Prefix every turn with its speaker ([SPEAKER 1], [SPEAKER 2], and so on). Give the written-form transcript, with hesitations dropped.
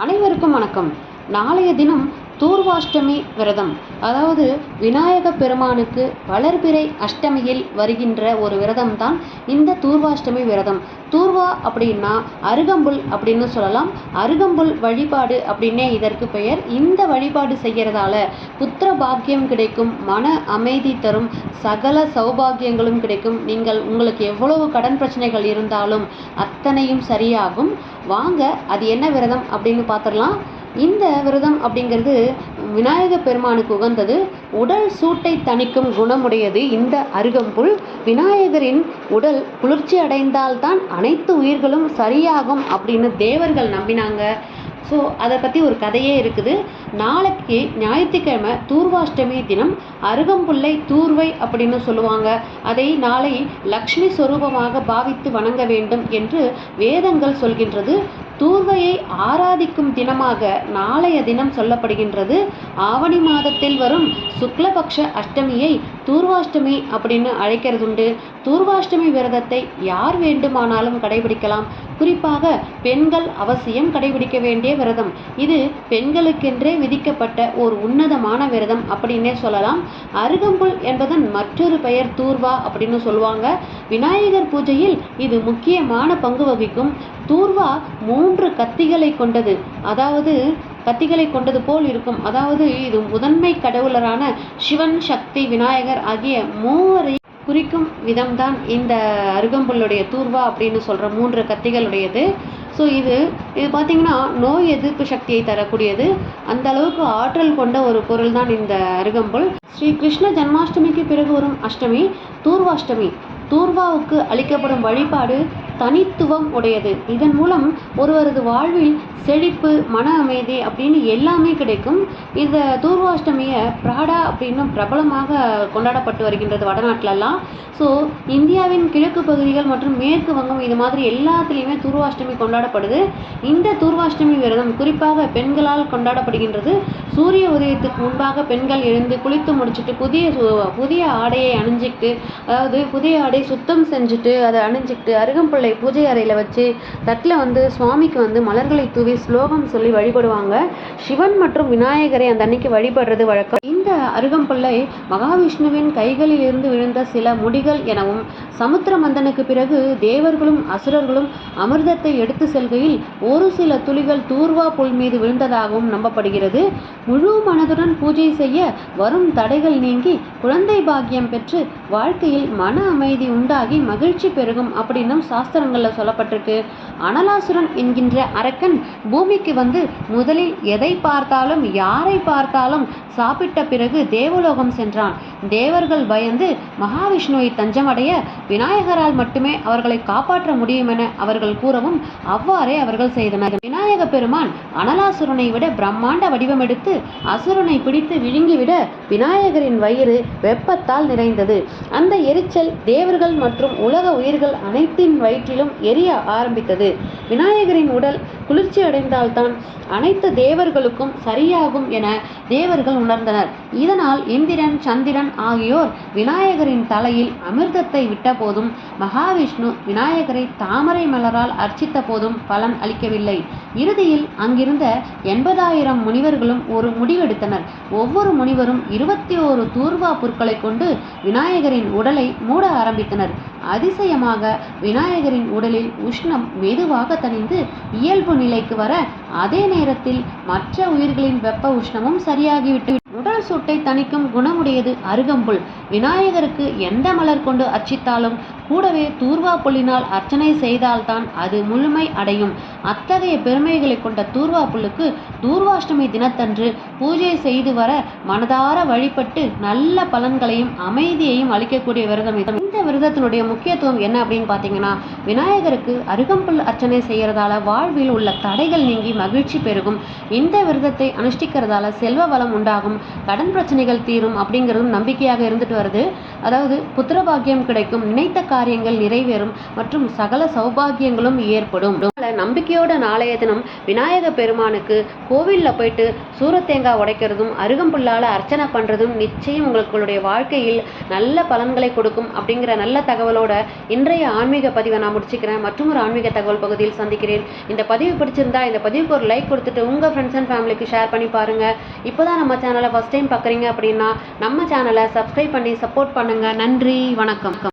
[SPEAKER 1] அனைவருக்கும் வணக்கம். நாளைய தினம் தூர்வாஷ்டமி விரதம். அதாவது விநாயக பெருமானுக்கு வளர்பிறை அஷ்டமியில் வருகின்ற ஒரு விரதம் தான் இந்த தூர்வாஷ்டமி விரதம். தூர்வா அப்படின்னா அருகம்புல் அப்படின்னு சொல்லலாம். அருகம்புல் வழிபாடு அப்படின்னே இதற்கு பெயர். இந்த வழிபாடு செய்கிறதால புத்திர பாக்கியம் கிடைக்கும், மன அமைதி தரும், சகல சௌபாகியங்களும் கிடைக்கும். உங்களுக்கு எவ்வளவு கடன் பிரச்சனைகள் இருந்தாலும் அத்தனையும் சரியாகும். வாங்க, அது என்ன விரதம் அப்படின்னு பார்த்துடலாம். இந்த விரதம் அப்படிங்கிறது விநாயக பெருமானுக்கு உகந்தது. உடல் சூட்டை தணிக்கும் குணமுடையது இந்த அருகம்புல். விநாயகரின் உடல் குளிர்ச்சி அடைந்தால்தான் அனைத்து உயிர்களும் சரியாகும் அப்படின்னு தேவர்கள் நம்பினாங்க. ஸோ அதை பற்றி ஒரு கதையே இருக்குது. நாளைக்கு ஞாயிற்றுக்கிழமை தூர்வாஷ்டமி தினம். அருகம்புல்லை தூர்வை அப்படின்னு சொல்லுவாங்க. அதை நாளை லக்ஷ்மி ஸ்வரூபமாக பாவித்து வணங்க வேண்டும் என்று வேதங்கள் சொல்கின்றது. தூர்வையை ஆராதிக்கும் தினமாக நாளைய தினம் சொல்லப்படுகின்றது. ஆவணி மாதத்தில் வரும் சுக்லபக்ஷ அஷ்டமியை தூர்வாஷ்டமி அப்படின்னு அழைக்கிறதுண்டு. தூர்வாஷ்டமி விரதத்தை யார் வேண்டுமானாலும் கடைபிடிக்கலாம். குறிப்பாக பெண்கள் அவசியம் கடைபிடிக்க வேண்டிய விரதம் இது. பெண்களுக்கென்றே விதிக்கப்பட்ட ஒரு உன்னதமான விரதம் அப்படின்னே சொல்லலாம். அருகம்புல் என்பதன் மற்றொரு பெயர் தூர்வா அப்படின்னு சொல்லுவாங்க. விநாயகர் பூஜையில் இது முக்கியமான பங்கு வகிக்கும். தூர்வா 3 கத்திகளை கொண்டது. அதாவது கத்திகளை கொண்டது போல் இருக்கும். அதாவது இது முதன்மை கடவுளரான சிவன், சக்தி, விநாயகர் ஆகிய மூவரை குறிக்கும் விதம்தான் இந்த அருகம்புல்லுடைய தூர்வா அப்படின்னு சொல்கிற 3 கத்திகளுடையது. ஸோ இது பார்த்திங்கன்னா நோய் எதிர்ப்பு சக்தியை தரக்கூடியது. அந்த அளவுக்கு ஆற்றல் கொண்ட ஒரு பொருள் தான் இந்த அருகம்புல். ஸ்ரீ கிருஷ்ண ஜன்மாஷ்டமிக்கு பிறகு வரும் அஷ்டமி தூர்வாஷ்டமி. தூர்வாவுக்கு அளிக்கப்படும் வழிபாடு தனித்துவம் உடையது. இதன் மூலம் ஒருவரது வாழ்வில் செழிப்பு, மன அமைதி அப்படின்னு எல்லாமே கிடைக்கும். இந்த தூர்வாஷ்டமியை பிராடா அப்படின்னு பிரபலமாக கொண்டாடப்பட்டு வருகின்றது வடநாட்டிலெல்லாம். ஸோ இந்தியாவின் கிழக்கு பகுதிகள் மற்றும் மேற்கு வங்கம் இது மாதிரி எல்லாத்துலேயுமே தூர்வாஷ்டமி கொண்டாடப்படுது. இந்த தூர்வாஷ்டமி விரதம் குறிப்பாக பெண்களால் கொண்டாடப்படுகின்றது. சூரிய உதயத்துக்கு முன்பாக பெண்கள் எழுந்து குளித்து முடிச்சுட்டு புதிய ஆடையை அணிஞ்சிக்கிட்டு, அதாவது புதிய ஆடை சுத்தம் செஞ்சுட்டு அதை அணிஞ்சிக்கிட்டு அருகம்புல்லை பூஜை அறையில் வச்சு தட்டில் சுவாமிக்கு மலர்களை தூவி ஸ்லோகம் சொல்லி வழிபடுவாங்க. சிவன் மற்றும் விநாயகரை அந்த அன்னைக்கு வழிபடுறது வழக்கம். இந்த அருகம்புல்லை மகாவிஷ்ணுவின் கைகளில் இருந்து விழுந்த சில முடிகள் எனவும், சமுத்திர மந்தனுக்கு பிறகு தேவர்களும் அசுரர்களும் அமிர்தத்தை எடுத்து செல்கையில் ஒரு சில துளிகள் தூர்வா புல் மீது விழுந்ததாகவும் நம்பப்படுகிறது. முழு மனதுடன் பூஜை செய்ய வரும் தடைகள் நீங்கி குழந்தை பாக்கியம் பெற்று வாழ்க்கையில் மன அமைதி உண்டாகி மகிழ்ச்சி பெருகும் அப்படின்னும் சாஸ்திரங்களில் சொல்லப்பட்டிருக்கு. அனலாசுரன் என்கின்ற அரக்கன் பூமிக்கு முதலில் எதை பார்த்தாலும் யாரை பார்த்தாலும் சாப்பிட்ட பிறகு தேவலோகம் சென்றான். தேவர்கள் பயந்து மகாவிஷ்ணுவை தஞ்சமடைய விநாயகரால் மட்டுமே அவர்களை காப்பாற்ற முடியும் என அவர்கள் கூறவும் அவ்வாறே அவர்கள் செய்தனர். விநாயக பெருமான் அனலாசுரனை விட பிரம்மாண்ட வடிவமெடுத்து அசுரனை பிடித்து விழுங்கிவிட விநாயகரின் வயிறு வெப்பத்தால் நிறைந்தது. அந்த எரிச்சல் தேவர்கள் மற்றும் உலக உயிர்கள் அனைத்தின் வயிற்றிலும் எரிய ஆரம்பித்தது. விநாயகரின் உடல் குளிர்ச்சி அடைந்தால்தான் அனைத்து தேவர்களுக்கும் சரியாகும் என தேவர்கள் உணர்ந்தனர். இதனால் இந்திரன், சந்திரன் ஆகியோர் விநாயகரின் தலையில் அமிர்தத்தை விட்ட போதும், மகாவிஷ்ணு விநாயகரை தாமரை மலரால் அர்ச்சித்த போதும் பலன் அளிக்கவில்லை. இறுதியில் அங்கிருந்த 80,000 முனிவர்களும் ஒரு முடிவெடுத்தனர். ஒவ்வொரு முனிவரும் 21 தூர்வா புற்களை கொண்டு விநாயகரின் உடலை மூட ஆரம்பித்தனர். அதிசயமாக விநாயகரின் உடலில் உஷ்ணம் மெதுவாக தணிந்து இயல்பு நிலைக்கு வர, அதே நேரத்தில் மற்ற உயிர்களின் வெப்ப உஷ்ணமும் சரியாகிவிட்டு உடல் சூட்டை தணிக்கும் குணமுடையது அருகம்புல். விநாயகருக்கு எந்த மலர் கொண்டு அர்ச்சித்தாலும் கூடவே தூர்வா புல்லினால் அர்ச்சனை செய்தால்தான் அது முழுமை அடையும். அத்தகைய பெருமைகளை கொண்ட தூர்வா புல்லுக்கு தூர்வாஷ்டமி தினத்தன்று பூஜை செய்து வர மனதார வழிபட்டு நல்ல பலன்களையும் அமைதியையும் அளிக்கக்கூடிய விரதம் இது. இந்த விரதத்தினுடைய முக்கியத்துவம் என்ன அப்படின்னு பார்த்தீங்கன்னா, விநாயகருக்கு அருகம்புல் அர்ச்சனை செய்யறதால வாழ்வில் உள்ள தடைகள் நீங்கி மகிழ்ச்சி பெருகும். இந்த விரதத்தை அனுஷ்டிக்கிறதால செல்வ வளம் உண்டாகும், கடன் பிரச்சனைகள் தீரும் அப்படிங்கிறதும் நம்பிக்கையாக இருந்துட்டு வருது. அதாவது புத்திரபாக்கியம் கிடைக்கும், நினைத்த காரியங்கள் நிறைவேறும் மற்றும் சகல சௌபாகியங்களும் ஏற்படும். நம்பிக்கையோட நாளைய தினம் விநாயக பெருமானுக்கு கோவிலில் போயிட்டு சூரத்தேங்காய் உடைக்கிறதும் அருகம்புல்லால் அர்ச்சனை பண்ணுறதும் நிச்சயம் உங்களுடைய வாழ்க்கையில் நல்ல பலன்களை கொடுக்கும் அப்படிங்கிற அப்படிங்கிற நல்ல தகவலோட இன்றைய ஆன்மீக பதிவை நான் முடிச்சுக்கிறேன். மற்றும் ஒரு ஆன்மீக தகவல் பகுதியில் சந்திக்கிறேன். இந்த பதிவு பிடிச்சிருந்தா இந்த பதிவுக்கு ஒரு லைக் கொடுத்துட்டு உங்கள் ஃப்ரெண்ட்ஸ் அண்ட் ஃபேமிலிக்கு ஷேர் பண்ணி பாருங்கள். இப்போ தான் நம்ம சேனலை ஃபஸ்ட் டைம் பார்க்குறீங்க அப்படின்னா நம்ம சேனலை சப்ஸ்கிரைப் பண்ணி சப்போர்ட் பண்ணுங்கள். நன்றி, வணக்கம்.